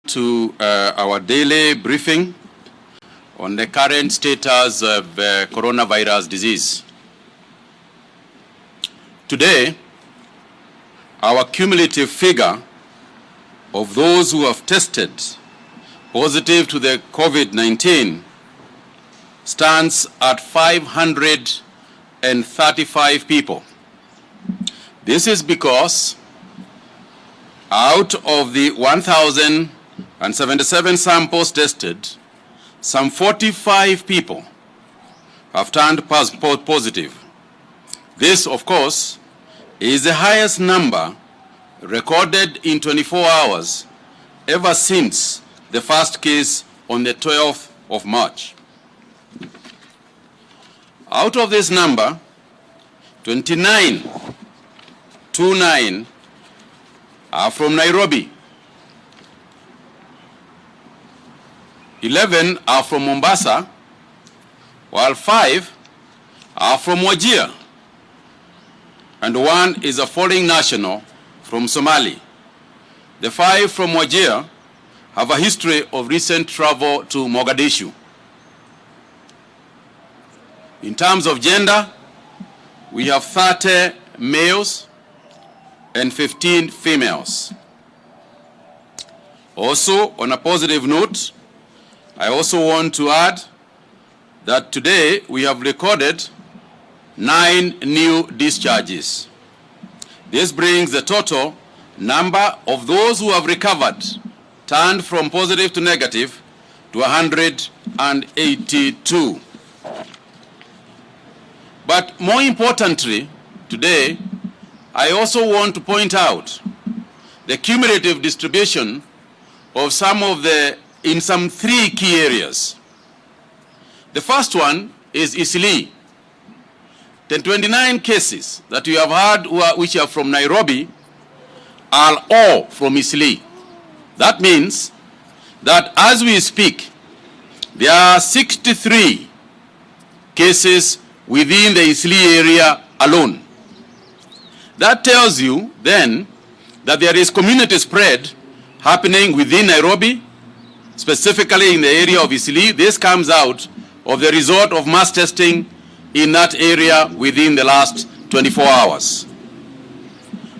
To our daily briefing on the current status of coronavirus disease. Today, our cumulative figure of those who have tested positive to the COVID-19 stands at 535 people. This is because out of the 1,077 samples tested, some 45 people have turned positive. This, of course, is the highest number recorded in 24 hours ever since the first case on the 12th of March. Out of this number, 29 are from Nairobi, 11 are from Mombasa, while 5 are from Wajir, and 1 is a foreign national from Somali. The 5 from Wajir have a history of recent travel to Mogadishu. In terms of gender, we have 30 males and 15 females. Also, on a positive note, I also want to add that today we have recorded 9 new discharges. This brings the total number of those who have recovered, turned from positive to negative, to 182. But more importantly, today, I also want to point out the cumulative distribution of in some 3 key areas. The first one is Eastleigh. The 29 cases that you have heard which are from Nairobi are all from Eastleigh. That means that as we speak, there are 63 cases within the Eastleigh area alone. That tells you then that there is community spread happening within Nairobi, specifically in the area of Eastleigh. This comes out of the result of mass testing in that area within the last 24 hours.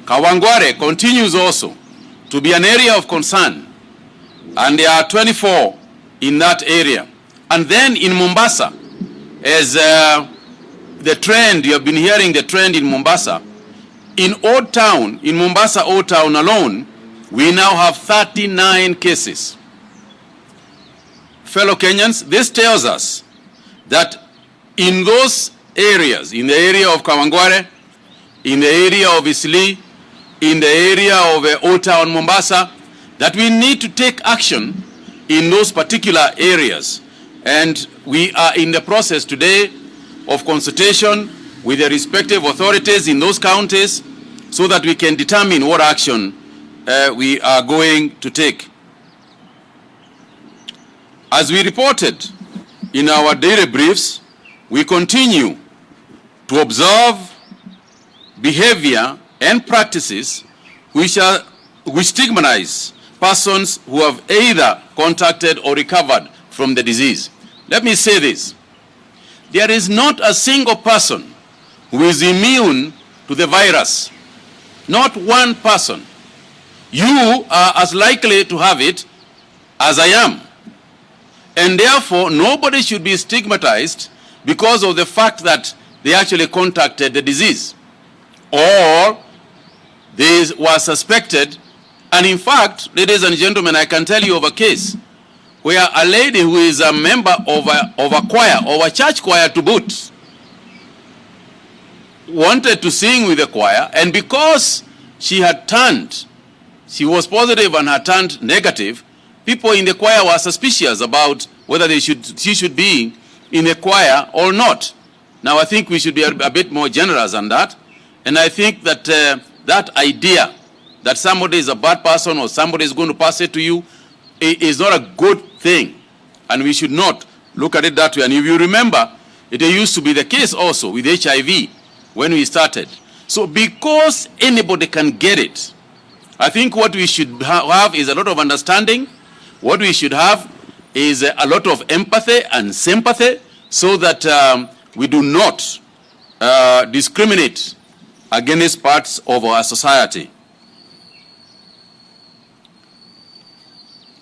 Kawangware continues also to be an area of concern, and there are 24 in that area. And then in Mombasa, as the trend, you have been hearing the trend in Mombasa, in Old Town, in Mombasa Old Town alone, we now have 39 cases. Fellow Kenyans, this tells us that in those areas, in the area of Kawangware, in the area of Eastleigh, in the area of Old Town Mombasa, that we need to take action in those particular areas. And we are in the process today of consultation with the respective authorities in those counties so that we can determine what action we are going to take. As we reported in our daily briefs, we continue to observe behavior and practices which stigmatize persons who have either contacted or recovered from the disease. Let me say this. There is not a single person who is immune to the virus. Not one person. You are as likely to have it as I am. And therefore, nobody should be stigmatized because of the fact that they actually contacted the disease, or they were suspected. And in fact, ladies and gentlemen, I can tell you of a case where a lady who is a member of a choir, of a church choir to boot, wanted to sing with the choir, and because she was positive and had turned negative, people in the choir were suspicious about whether she should be in the choir or not. Now, I think we should be a bit more generous than that, and I think that that idea that somebody is a bad person or somebody is going to pass it to you is not a good thing, and we should not look at it that way. And if you remember, it used to be the case also with HIV when we started. So because anybody can get it, I think what we should have is a lot of understanding What we should have is a lot of empathy and sympathy so that we do not discriminate against parts of our society.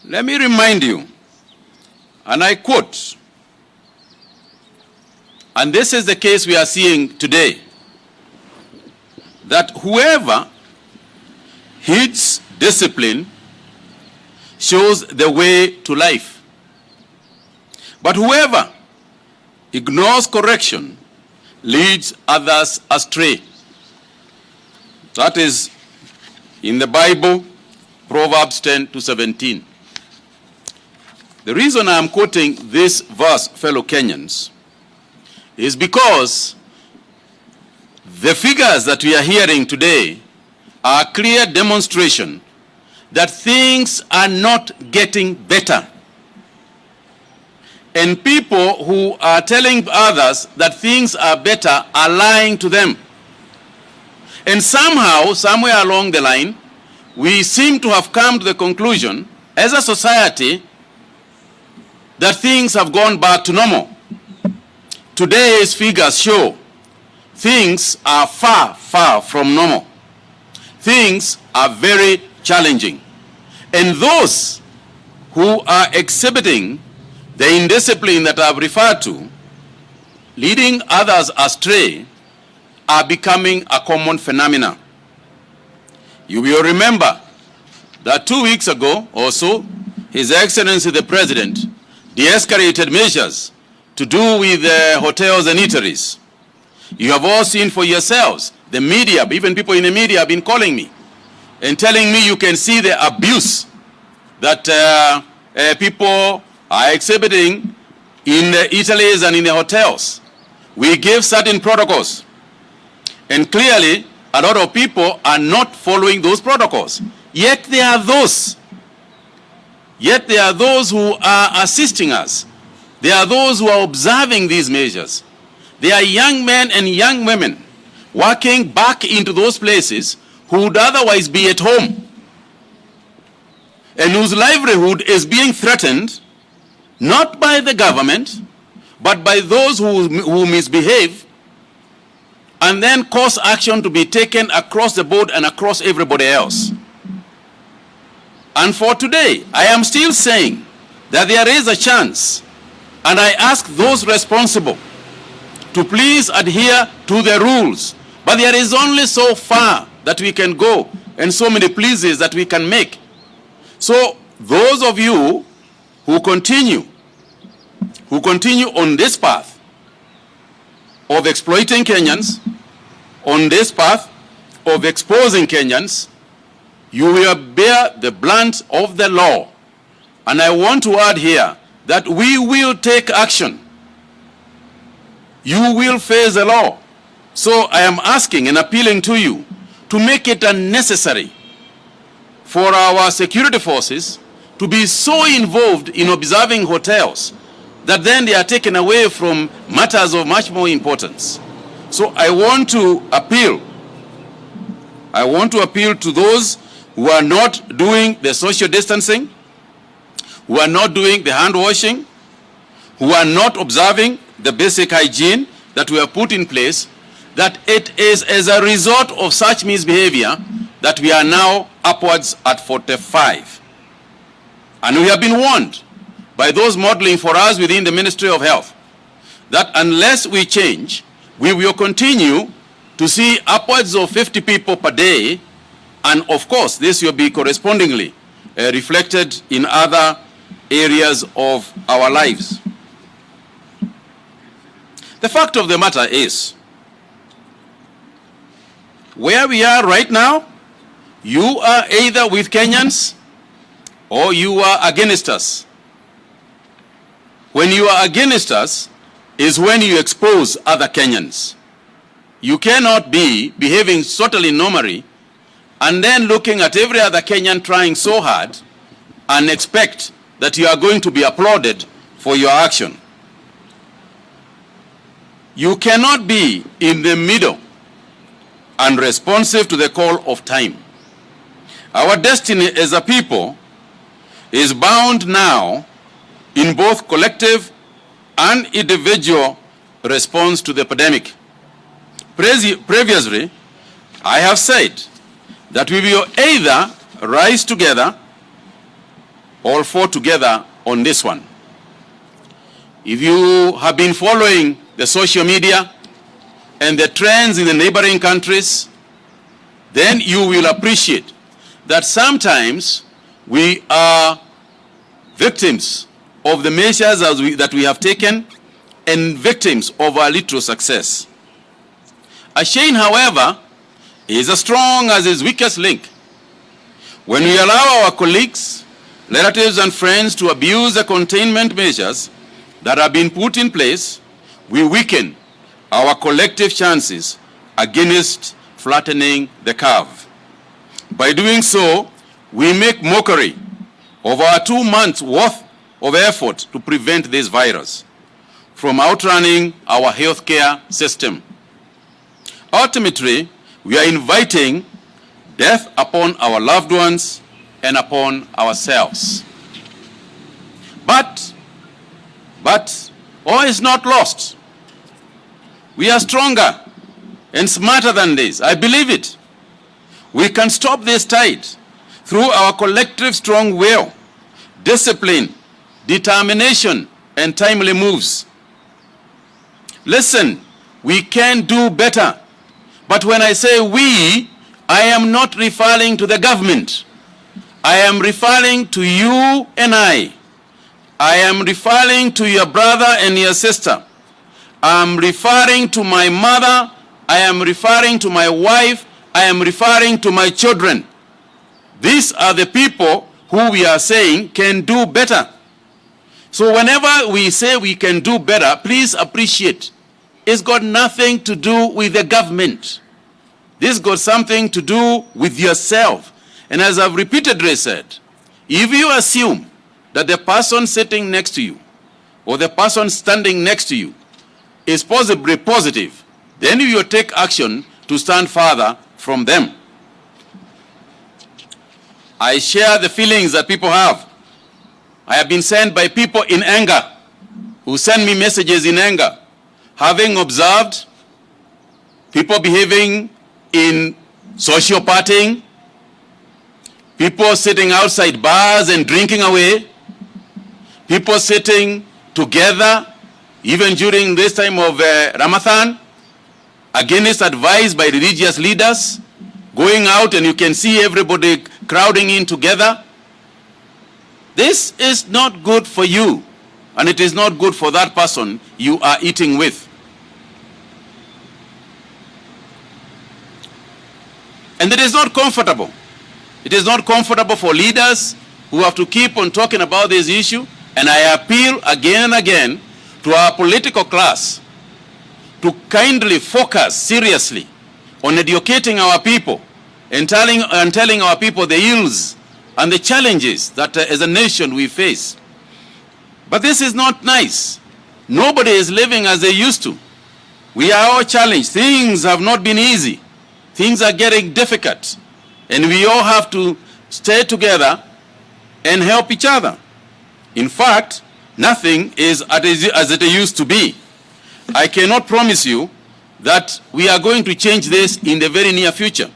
Let me remind you, and I quote, and this is the case we are seeing today, that whoever heeds discipline shows the way to life. But whoever ignores correction leads others astray. That is in the Bible, Proverbs 10-17. The reason I am quoting this verse, fellow Kenyans, is because the figures that we are hearing today are a clear demonstration that things are not getting better. And people who are telling others that things are better are lying to them. And somehow, somewhere along the line, we seem to have come to the conclusion as a society that things have gone back to normal. Today's figures show things are far, far from normal. Things are very challenging. And those who are exhibiting the indiscipline that I've referred to, leading others astray, are becoming a common phenomenon. You will remember that 2 weeks ago or so, His Excellency the President de-escalated measures to do with hotels and eateries. You have all seen for yourselves, the media, even people in the media have been calling me and telling me you can see the abuse that people are exhibiting in the eateries and in the hotels. We give certain protocols, and clearly a lot of people are not following those protocols. Yet there are those who are assisting us. There are those who are observing these measures. There are young men and young women working back into those places who would otherwise be at home and whose livelihood is being threatened not by the government but by those who misbehave and then cause action to be taken across the board and across everybody else. And for today, I am still saying that there is a chance, and I ask those responsible to please adhere to the rules. But there is only so far that we can go and so many pleases that we can make. So those of you who continue on this path of exploiting Kenyans, on this path of exposing Kenyans, you will bear the brunt of the law. And I want to add here that we will take action. You will face the law. So I am asking and appealing to you to make it unnecessary for our security forces to be so involved in observing hotels that then they are taken away from matters of much more importance. So I want to appeal to those who are not doing the social distancing, who are not doing the hand washing, who are not observing the basic hygiene that we have put in place, that it is as a result of such misbehavior that we are now upwards at 45. And we have been warned by those modeling for us within the Ministry of Health that unless we change, we will continue to see upwards of 50 people per day. And of course, this will be correspondingly reflected in other areas of our lives. The fact of the matter is, where we are right now, you are either with Kenyans or you are against us. When you are against us is when you expose other Kenyans. You cannot be behaving totally normally and then looking at every other Kenyan trying so hard and expect that you are going to be applauded for your action. You cannot be in the middle and responsive to the call of time. Our destiny as a people is bound now in both collective and individual response to the epidemic. Previously, I have said that we will either rise together or fall together on this one. If you have been following the social media and the trends in the neighboring countries, then you will appreciate that sometimes we are victims of the measures that we have taken and victims of our little success. A chain, however, is as strong as its weakest link. When we allow our colleagues, relatives and friends to abuse the containment measures that have been put in place, we weaken our collective chances against flattening the curve. By doing so, we make mockery of our 2 months' worth of effort to prevent this virus from outrunning our healthcare system. Ultimately, we are inviting death upon our loved ones and upon ourselves. But all is not lost. We are stronger and smarter than this. I believe it. We can stop this tide through our collective strong will, discipline, determination, and timely moves. Listen, we can do better. But when I say we, I am not referring to the government. I am referring to you and I. I am referring to your brother and your sister. I am referring to my mother. I am referring to my wife. I am referring to my children. These are the people who we are saying can do better. So whenever we say we can do better, please appreciate it's got nothing to do with the government. This got something to do with yourself. And as I've repeatedly said, if you assume that the person sitting next to you or the person standing next to you is possibly positive, then you will take action to stand further from them. I share the feelings that people have. I have been sent by people in anger who send me messages in anger, having observed people behaving in social partying, people sitting outside bars and drinking away, people sitting together even during this time of Ramadan, against advice by religious leaders, going out and you can see everybody crowding in together. This is not good for you, and it is not good for that person you are eating with. And it is not comfortable. It is not comfortable for leaders who have to keep on talking about this issue. And I appeal again and again to our political class to kindly focus seriously on educating our people and telling our people the ills and the challenges that as a nation we face. But this is not nice. Nobody is living as they used to. We are all challenged. Things have not been easy. Things are getting difficult. And we all have to stay together and help each other. In fact, nothing is as it used to be. I cannot promise you that we are going to change this in the very near future.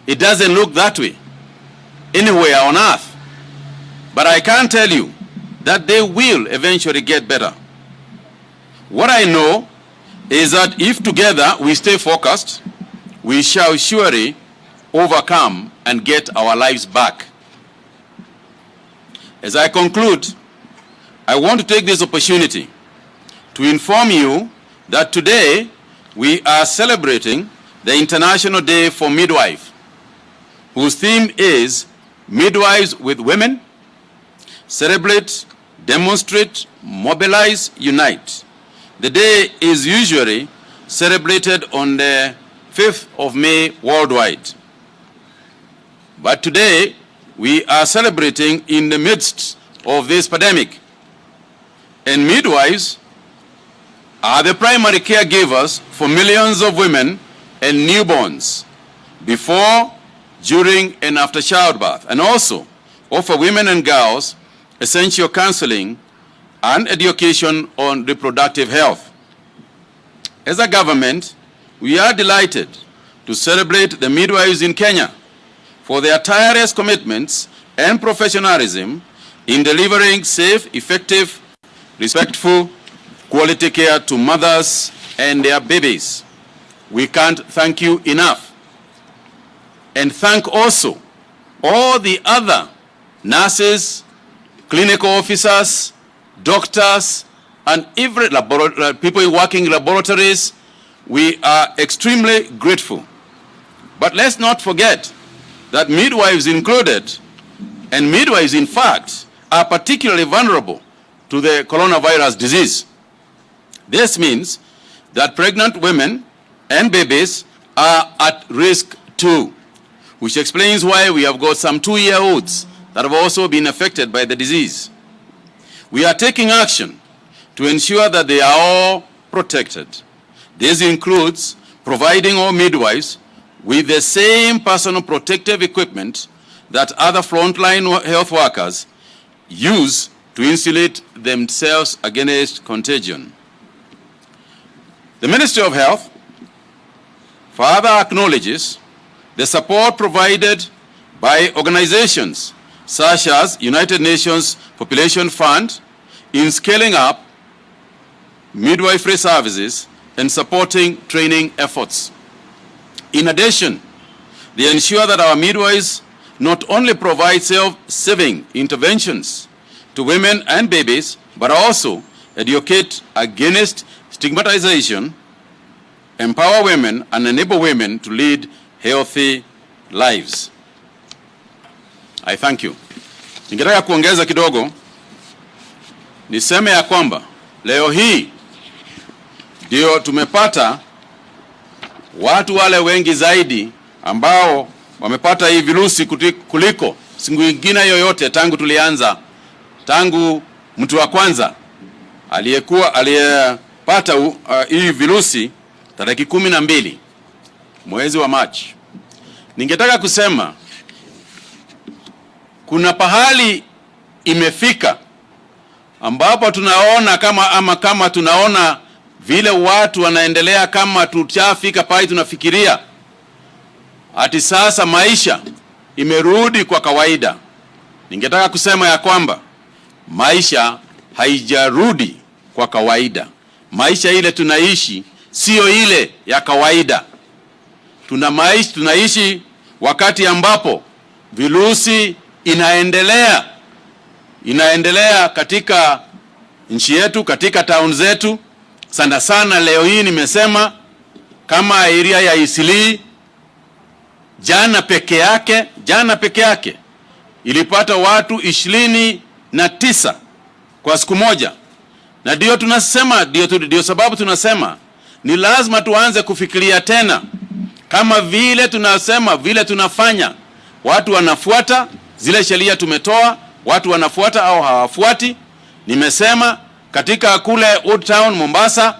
It doesn't look that way anywhere on earth. But I can tell you that they will eventually get better. What I know is that if together we stay focused, we shall surely overcome and get our lives back. As I conclude, I want to take this opportunity to inform you that today we are celebrating the International Day for Midwife, whose theme is Midwives with Women, Celebrate, Demonstrate, Mobilize, Unite. The day is usually celebrated on the 5th of May worldwide. But today, we are celebrating in the midst of this pandemic. And midwives are the primary caregivers for millions of women and newborns before, during, and after childbirth, and also offer women and girls essential counseling, and education on reproductive health. As a government, we are delighted to celebrate the midwives in Kenya for their tireless commitments and professionalism in delivering safe, effective, respectful, quality care to mothers and their babies. We can't thank you enough. And thank also all the other nurses, clinical officers, doctors, and every people working in laboratories. We are extremely grateful. But let's not forget that midwives included, and midwives in fact, are particularly vulnerable to the coronavirus disease. This means that pregnant women and babies are at risk too, which explains why we have got some 2-year-olds that have also been affected by the disease. We are taking action to ensure that they are all protected. This includes providing all midwives with the same personal protective equipment that other frontline health workers use to insulate themselves against contagion. The Ministry of Health further acknowledges the support provided by organizations such as United Nations Population Fund in scaling up midwifery services and supporting training efforts. In addition, they ensure that our midwives not only provide self-saving interventions to women and babies, but also educate against stigmatization, empower women, and enable women to lead healthy lives. I thank you. Ningetaka kuongeza kidogo, niseme ya kwamba leo hii ndio tumepata watu wale wengi zaidi ambao wamepata hii virusi kuliko siku nyingine yoyote tangu mtu wa kwanza aliyepata hii virusi tarehe 12 mwezi wa Machi. Ningetaka kusema kuna pahali imefika ambapo tunaona kama tunaona vile watu wanaendelea kama tutafika pale tunafikiria ati sasa maisha imerudi kwa kawaida. Ningetaka kusema ya kwamba maisha haijarudi kwa kawaida. Maisha ile tunaishi sio ile ya kawaida. Tunaishi wakati ambapo virusi inaendelea katika nchi yetu, katika town zetu. Sana sana leo hii nimesema kama area ya Isili jana peke yake ilipata watu 29 kwa siku moja. Na ndio tunasema, ndio sababu tunasema ni lazima tuanze kufikiria tena kama vile tunasema, vile tunafanya. Watu wanafuata zile sheria tumetoa, watu wanafuata au hawafuati. Nimesema katika kule Old Town Mombasa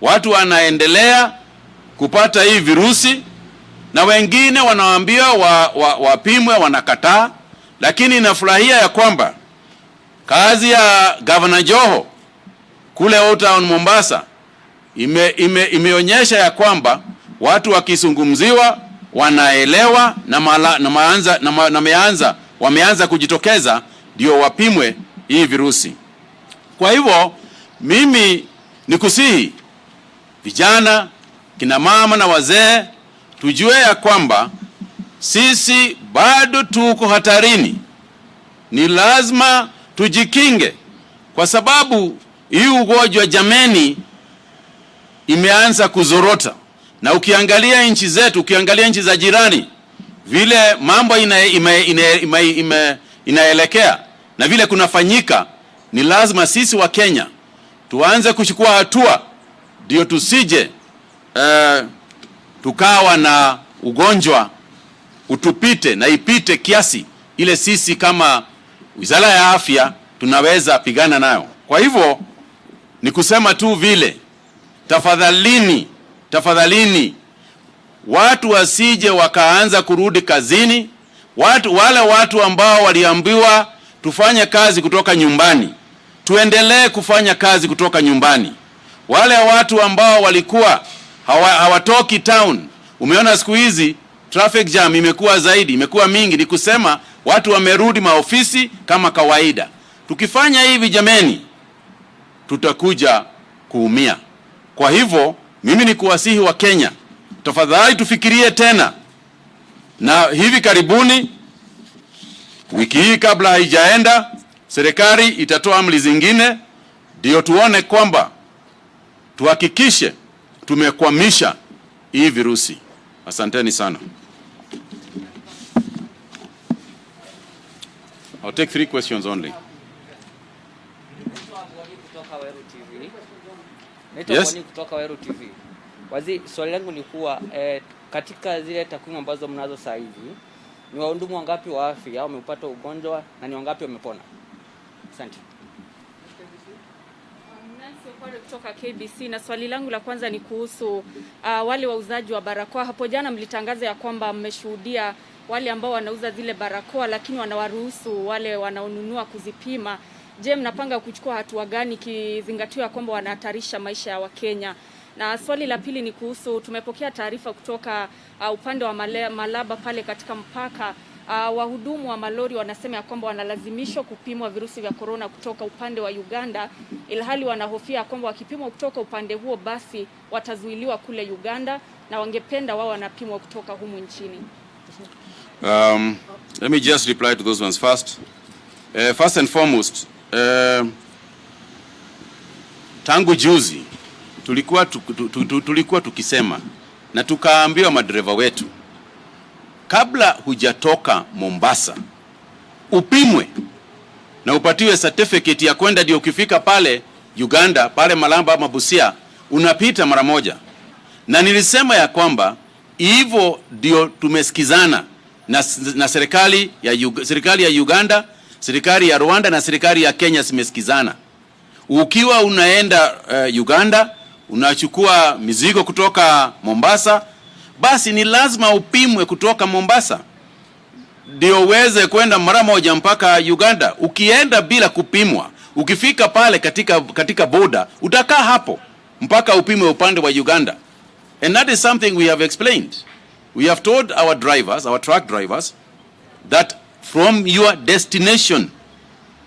watu wanaendelea kupata hii virusi na wengine wanawaambia wapimwe wanakataa. Lakini nafurahia ya kwamba kazi ya Governor Joho kule Old Town Mombasa imeonyesha ya kwamba watu wakizungumziwa wanaelewa na wameanza kujitokeza ndio wapimwe hii virusi. Kwa hivyo mimi nikusihi vijana, kina mama na wazee tujue ya kwamba sisi bado tuko hatarini. Ni lazima tujikinge kwa sababu hii ugonjwa jameni imeanza kuzorota. Na ukiangalia nchi zetu, ukiangalia nchi za jirani vile mambo inaelekea na vile kunafanyika, ni lazima sisi wa Kenya tuanze kuchukua hatua ndio tusije tukawa na ugonjwa utupite na ipite kiasi ile sisi kama Wizara ya Afya tunaweza pigana nayo. Kwa hivyo ni kusema tu vile, tafadhalini watu wasije wakaanza kurudi kazini. Wale watu ambao waliambiwa tufanye kazi kutoka nyumbani, tuendelee kufanya kazi kutoka nyumbani. Wale watu ambao walikuwa hawatoki town, umeona siku hizi traffic jam imekuwa zaidi, imekuwa mingi, ni kusema watu wamerudi maofisi kama kawaida. Tukifanya hivi jameni, tutakuja kuumia. Kwa hivyo mimi ni kuwasihi wa Kenya, tafadhali tufikirie tena, na hivi karibuni, wiki hii kabla haijaenda, serikali itatoa amri zingine, ndio tuone kwamba tuhakikishe tumekwamisha hii virusi. Asanteni sana. I'll take 3 questions only. Yes. Kutoka Weru TV. Wazi, swali langu ni kuwa katika zile takwimu ambazo mnazo saa hizi, ni wahudumu wangapi wa afya wamepata ugonjwa na ni wangapi wamepona? Asante. Kutoka KBC, na swali langu la kwanza ni kuhusu wale wauzaji wa barakoa. Hapo jana mlitangaza ya kwamba mmeshuhudia wale ambao wanauza zile barakoa lakini wanawaruhusu wale wanaonunua kuzipima. Je, mnapanga kuchukua hatua gani kizingatiwa kwamba wanahatarisha maisha ya Wakenya? Na swali la pili ni kuhusu, tumepokea taarifa kutoka upande wa Malaba pale katika mpaka, wahudumu wa malori wanasema ya kwamba wanalazimishwa kupimwa virusi vya corona kutoka upande wa Uganda, ilhali wanahofia kwamba wakipimwa kutoka upande huo basi watazuiliwa kule Uganda na wangependa wao wanapimwa kutoka humu nchini. Let me just reply to those ones first. First and foremost, tangu juzi tulikuwa tukisema na tukaambiwa madereva wetu, kabla hujatoka Mombasa upimwe na upatiwe certificate ya kwenda, ndio ukifika pale Uganda, pale Malamba ama Busia unapita mara moja. Na nilisema ya kwamba hivyo ndio tumesikizana na serikali ya Uganda, serikali ya Rwanda na serikali ya Kenya zimesikizana. Ukiwa unaenda Uganda, unachukua mizigo kutoka Mombasa, basi ni lazima upimwe kutoka Mombasa ndio uweze kwenda mara moja mpaka Uganda. Ukienda bila kupimwa, ukifika pale katika border, utakaa hapo mpaka upimwe upande wa Uganda. And that is something we have explained. We have told our drivers, our truck drivers, that from your destination,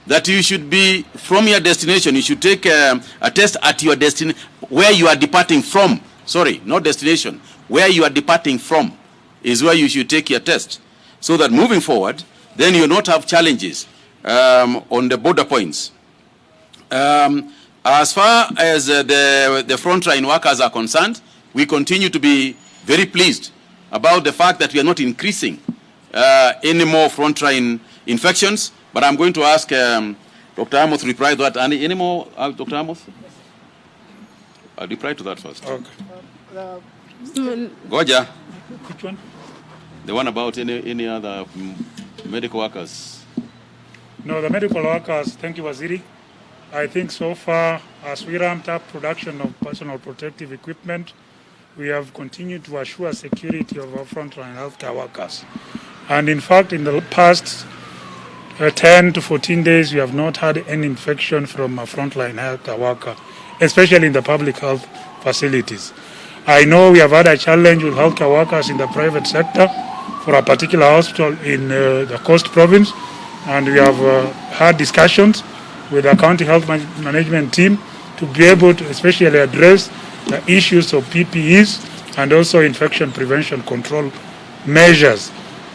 that you should be, from your destination, you should take a test at your destination, where you are departing from. Sorry, not destination. Where you are departing from is where you should take your test. So that moving forward, then you will not have challenges on the border points. As far as the frontline workers are concerned, we continue to be very pleased about the fact that we are not increasing any more frontline infections. But I'm going to ask Dr. Amos to reply to that. Any more, Dr. Amos? I'll reply to that first. Okay. Goja. Which one? The one about any other medical workers. No, the medical workers, thank you, Waziri. I think so far, as we ramped up production of personal protective equipment, we have continued to assure security of our frontline healthcare workers. And in fact, in the past 10 to 14 days, we have not had any infection from a frontline healthcare worker, especially in the public health facilities. I know we have had a challenge with healthcare workers in the private sector for a particular hospital in the Coast Province, and we have had discussions with the county health management team to be able to especially address the issues of PPEs and also infection prevention control measures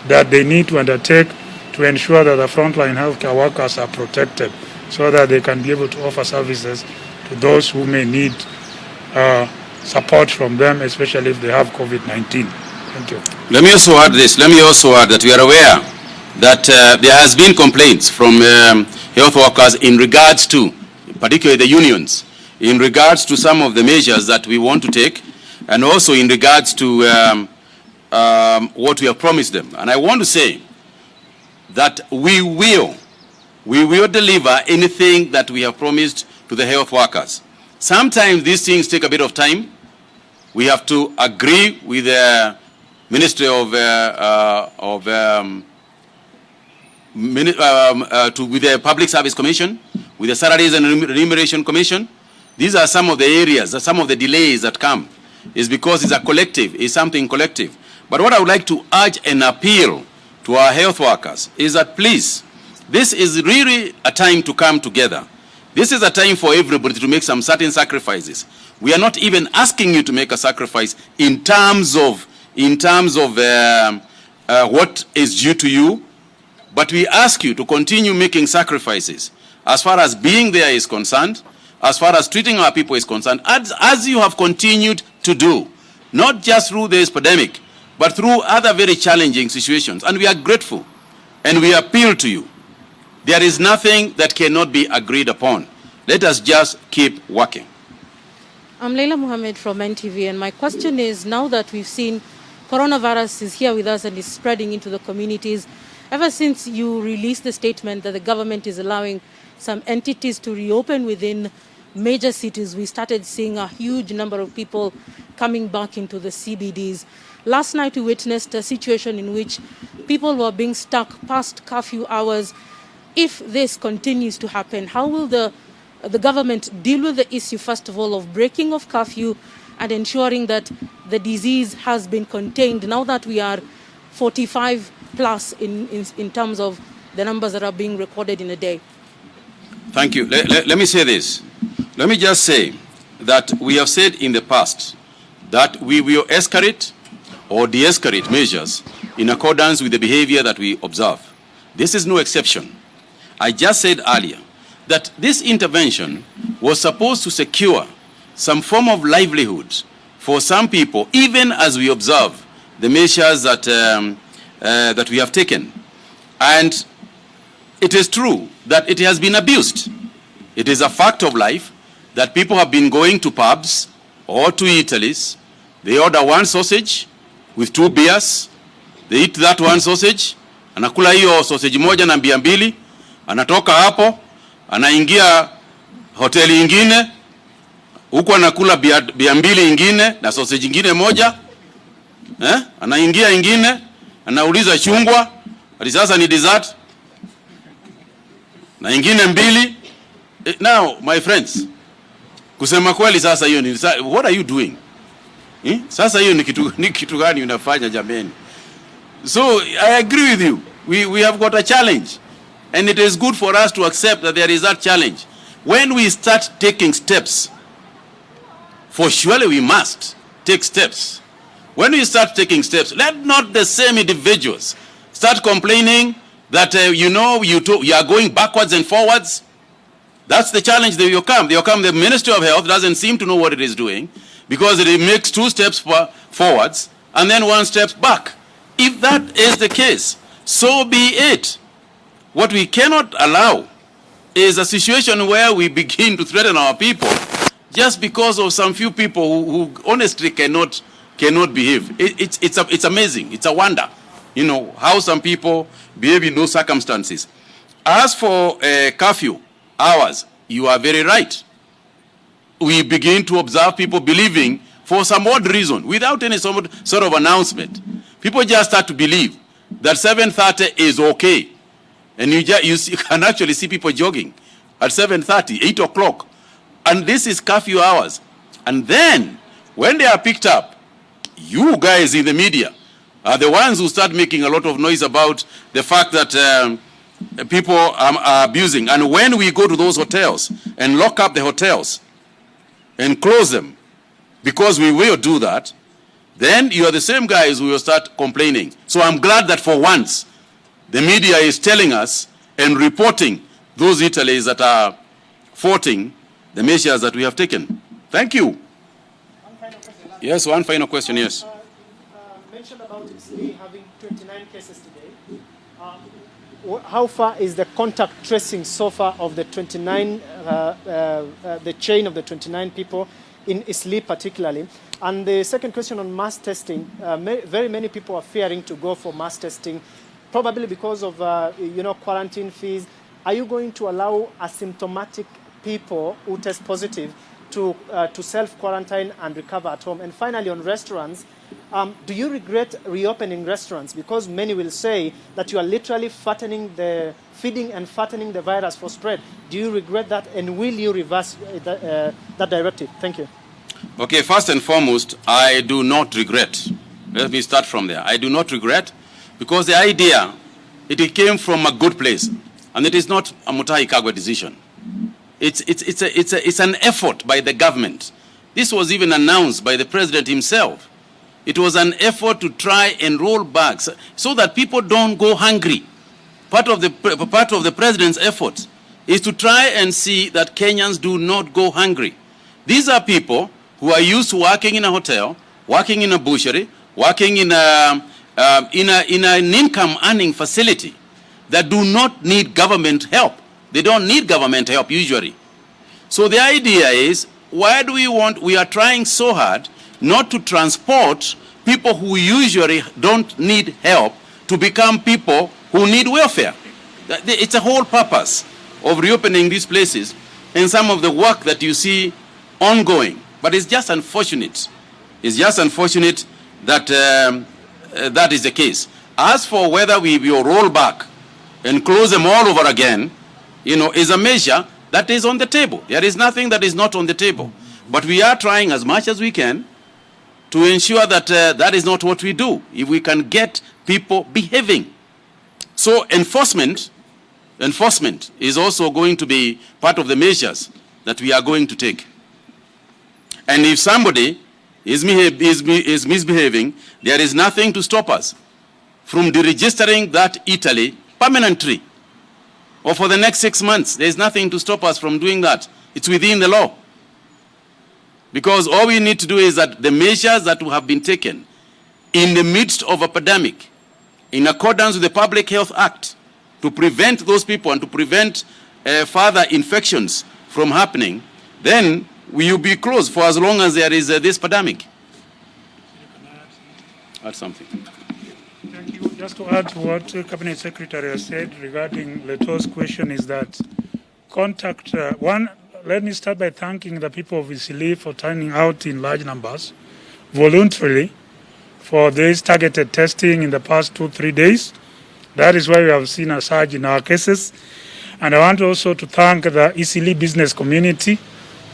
that they need to undertake to ensure that the frontline healthcare workers are protected so that they can be able to offer services to those who may need support from them, especially if they have COVID-19. Thank you. Let me also add this. Let me also add that we are aware that there has been complaints from health workers in regards to, particularly the unions, in regards to some of the measures that we want to take, and also in regards to what we have promised them. And I want to say that we will deliver anything that we have promised to the health workers. Sometimes these things take a bit of time. We have to agree with the Ministry of with the Public Service Commission, with the Salaries and Remuneration Commission. These are some of the areas, some of the delays that come. Is because it's a collective, it's something collective. But what I would like to urge and appeal to our health workers is that please, this is really a time to come together. This is a time for everybody to make some certain sacrifices. We are not even asking you to make a sacrifice in terms of what is due to you, but we ask you to continue making sacrifices as far as being there is concerned, as far as treating our people is concerned, as you have continued to do, not just through this pandemic, but through other very challenging situations. And we are grateful, and we appeal to you. There is nothing that cannot be agreed upon. Let us just keep working. I'm Leila Mohammed from NTV, and my question is, now that we've seen coronavirus is here with us and is spreading into the communities, ever since you released the statement that the government is allowing some entities to reopen within major cities, we started seeing a huge number of people coming back into the CBDs. Last night we witnessed a situation in which people were being stuck past curfew hours. If this continues to happen, how will the government deal with the issue, first of all, of breaking of curfew and ensuring that the disease has been contained now that we are 45 plus in terms of the numbers that are being recorded in a day? Thank you. Let me say this. Let me just say that we have said in the past that we will escalate or de-escalate measures in accordance with the behavior that we observe. This is no exception. I just said earlier that this intervention was supposed to secure some form of livelihood for some people, even as we observe the measures that, that we have taken. And it is true that it has been abused. It is a fact of life that people have been going to pubs or to eateries. They order one sausage with 2 beers. They eat that one sausage. Anakula hiyo sausage moja na bia mbili. Anatoka hapo, anaingia hoteli ingine. Huko anakula bia mbili ingine na sausage ingine moja. Anaingia ingine, anauliza chungwa, ati sasa ni dessert. Na ingine mbili. Now, my friends, kusema kweli sasa hiyo ni, what are you doing? Sasa hiyo ni kitu gani unafanya jameni? So I agree with you. We have got a challenge, and it is good for us to accept that there is that challenge. When we start taking steps, for surely we must take steps. When we start taking steps, let not the same individuals start complaining that you are going backwards and forwards. That's the challenge that will come. The Ministry of Health doesn't seem to know what it is doing, because it makes 2 steps forwards and then 1 step back. If that is the case, so be it. What we cannot allow is a situation where we begin to threaten our people just because of some few people who honestly cannot behave. It's amazing. It's a wonder, how some people behave in those circumstances. As for curfew hours, you are very right. We begin to observe people believing, for some odd reason, without any sort of announcement, people just start to believe that 7:30 is okay. And you can actually see people jogging at 7:30, 8 o'clock. And this is curfew hours. And then, when they are picked up, you guys in the media are the ones who start making a lot of noise about the fact that people are abusing. And when we go to those hotels and lock up the hotels and close them, because we will do that, then you are the same guys who will start complaining. So I'm glad that for once, the media is telling us and reporting those eateries that are faulting the measures that we have taken. Thank you. One final question. Yes, one final question, yes. Mentioned about Italy having 29 cases today. How far is the contact tracing so far of the 29, the chain of the 29 people in Isli particularly? And the second question on mass testing, very many people are fearing to go for mass testing, probably because of quarantine fees. Are you going to allow asymptomatic people who test positive to self-quarantine and recover at home? And finally, on restaurants, Do you regret reopening restaurants? Because many will say that you are literally feeding and fattening the virus for spread. Do you regret that, and will you reverse that directive? Thank you. Okay, first and foremost, I do not regret. Let me start from there. I do not regret, because the idea, it came from a good place, and it is not a Mutahi Kagwe decision. It's an effort by the government. This was even announced by the president himself. It was an effort to try and roll back so that people don't go hungry. Part of the president's effort is to try and see that Kenyans do not go hungry. These are people who are used to working in a hotel, working in a butchery, working in an income-earning facility that do not need government help. They don't need government help usually. So the idea is, why do we are trying so hard not to transport people who usually don't need help to become people who need welfare. It's a whole purpose of reopening these places and some of the work that you see ongoing. But it's just unfortunate. It's just unfortunate that that is the case. As for whether we will roll back and close them all over again, is a measure that is on the table. There is nothing that is not on the table. But we are trying as much as we can to ensure that that is not what we do, if we can get people behaving. So enforcement is also going to be part of the measures that we are going to take. And if somebody is misbehaving, there is nothing to stop us from deregistering that Italy permanently, or for the next 6 months. There is nothing to stop us from doing that. It's within the law. Because all we need to do is that the measures that have been taken in the midst of a pandemic, in accordance with the Public Health Act, to prevent those people and to prevent further infections from happening, then we will be closed for as long as there is this pandemic. Add something. Thank you. Just to add to what Cabinet Secretary has said regarding Leto's question is that let me start by thanking the people of Isili for turning out in large numbers voluntarily for this targeted testing in the past 2-3 days. That is why we have seen a surge in our cases. And I want also to thank the Isili business community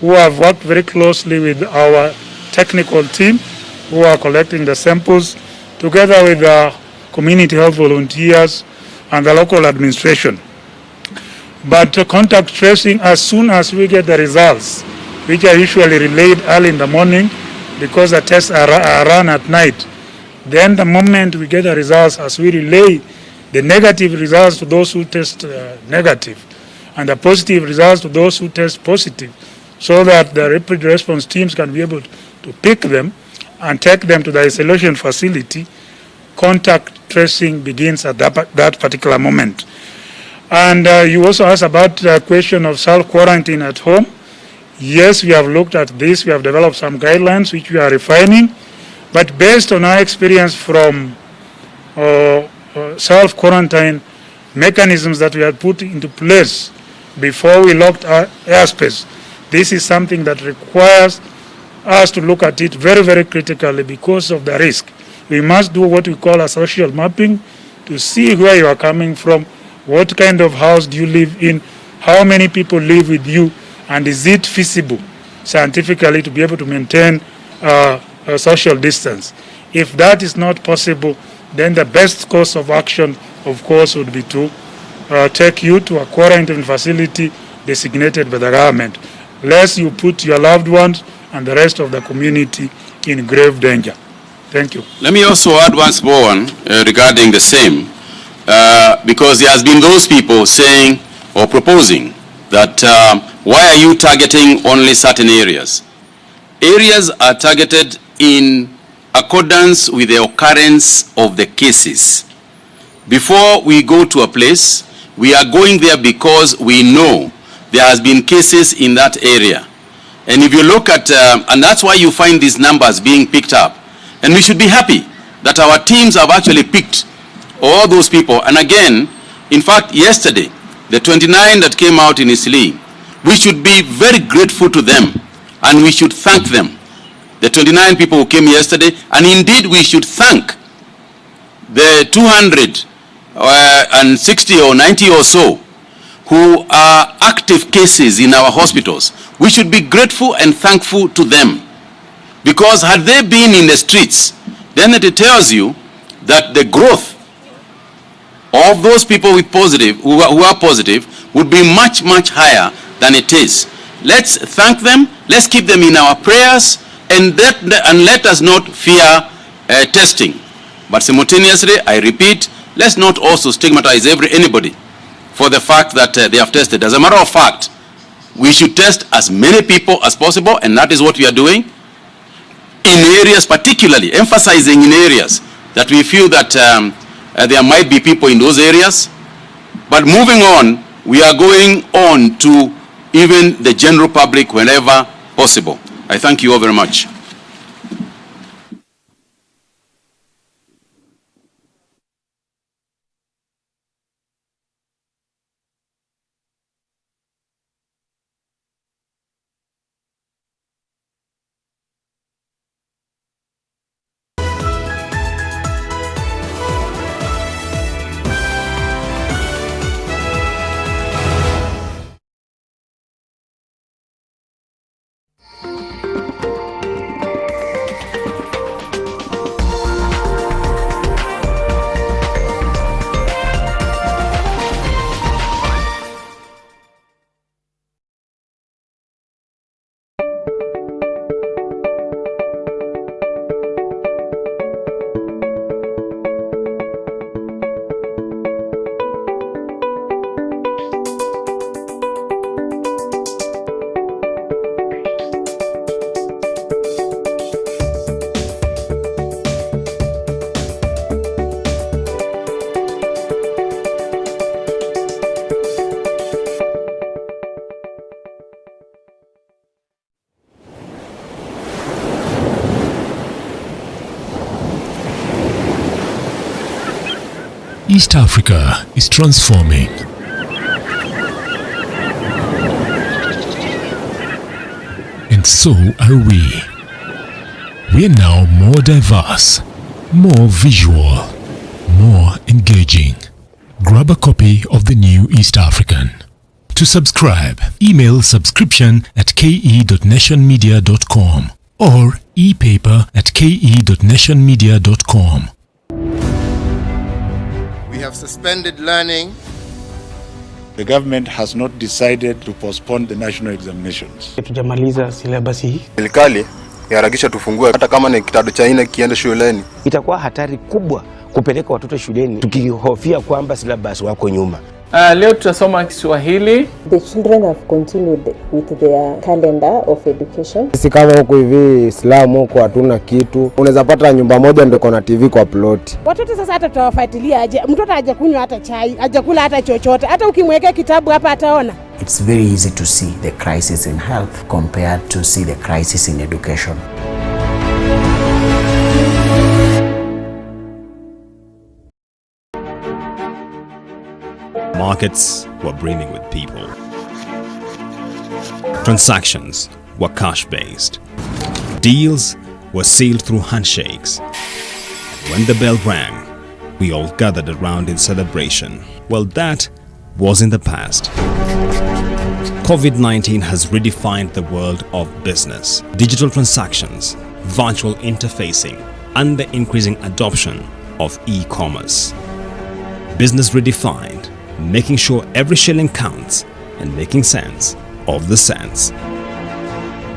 who have worked very closely with our technical team who are collecting the samples together with the community health volunteers and the local administration. But contact tracing, as soon as we get the results, which are usually relayed early in the morning because the tests are run at night, then the moment we get the results, as we relay the negative results to those who test negative and the positive results to those who test positive, so that the rapid response teams can be able to pick them and take them to the isolation facility, contact tracing begins at that particular moment. And you also asked about the question of self-quarantine at home. Yes, we have looked at this. We have developed some guidelines which we are refining. But based on our experience from self-quarantine mechanisms that we had put into place before we locked our airspace, this is something that requires us to look at it very, very critically because of the risk. We must do what we call a social mapping to see where you are coming from, what kind of house do you live in, how many people live with you, and is it feasible scientifically to be able to maintain a social distance. If that is not possible, then the best course of action, of course, would be to take you to a quarantine facility designated by the government, lest you put your loved ones and the rest of the community in grave danger. Thank you. Let me also add once more regarding the same, because there has been those people saying or proposing that why are you targeting only certain areas? Areas are targeted in accordance with the occurrence of the cases. Before we go to a place, we are going there because we know there has been cases in that area. And if you look at, and that's why you find these numbers being picked up. And we should be happy that our teams have actually picked all those people. And again, in fact, yesterday, the 29 that came out in Isli, we should be very grateful to them and we should thank them. the 29 people who came yesterday, and indeed we should thank the 260 or 90 or so who are active cases in our hospitals. We should be grateful and thankful to them, because had they been in the streets, then it tells you that the growth of those people with positive, who are positive, would be much, much higher than it is. Let's thank them, let's keep them in our prayers, and let us not fear testing. But simultaneously, I repeat, let's not also stigmatize anybody for the fact that they have tested. As a matter of fact, we should test as many people as possible, and that is what we are doing in areas, particularly emphasizing in areas that we feel that there might be people in those areas. But moving on, we are going on to even the general public whenever possible. I thank you all very much. East Africa is transforming. And so are we. We are now more diverse, more visual, more engaging. Grab a copy of the new East African. To subscribe, email subscription@ke.nationmedia.com or epaper@ke.nationmedia.com. We have suspended learning. The government has not decided to postpone the national examinations. Tujamaliza syllabus hii. Serikali iharakisha tufungue hata kama ni kidato cha 4 kienda shuleni. Itakuwa hatari kubwa kupeleka watoto shuleni tukihofia kwamba syllabus wako nyuma. Leo tutasoma Kiswahili. The children have continued with their calendar of education. Sisi kama huko hivi Islamu huko hatuna kitu. Unaweza pata nyumba moja ndio kuna TV kwa plot. Watoto sasa hata tutawafuatilia aje? Mtoto hajakunywa hata chai, hajakula hata chochote. Hata ukimwekea kitabu hapa ataona. It's very easy to see the crisis in health compared to see the crisis in education. Markets were brimming with people. Transactions were cash-based. Deals were sealed through handshakes. When the bell rang, we all gathered around in celebration. Well, that was in the past. Covid-19 has redefined the world of business. Digital transactions, virtual interfacing, and the increasing adoption of e-commerce. Business redefined, making sure every shilling counts and making sense of the cents.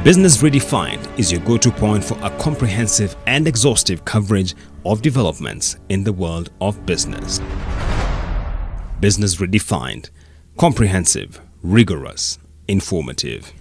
Business Redefined is your go-to point for a comprehensive and exhaustive coverage of developments in the world of business. Business Redefined, comprehensive, rigorous, informative.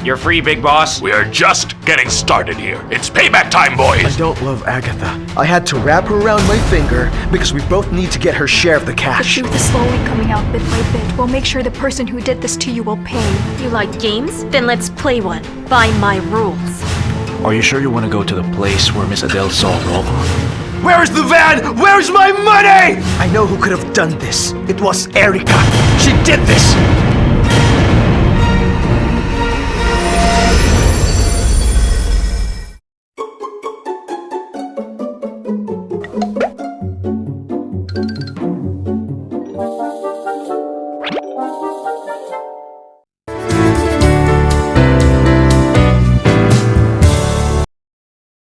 You're free, big boss. We are just getting started here. It's payback time, boys. I don't love Agatha. I had to wrap her around my finger because we both need to get her share of the cash. The truth is slowly coming out bit by bit. We'll make sure the person who did this to you will pay. You like games? Then let's play one. By my rules. Are you sure you want to go to the place where Miss Adele saw Robo? Where is the van? Where's my money? I know who could have done this. It was Erica. She did this.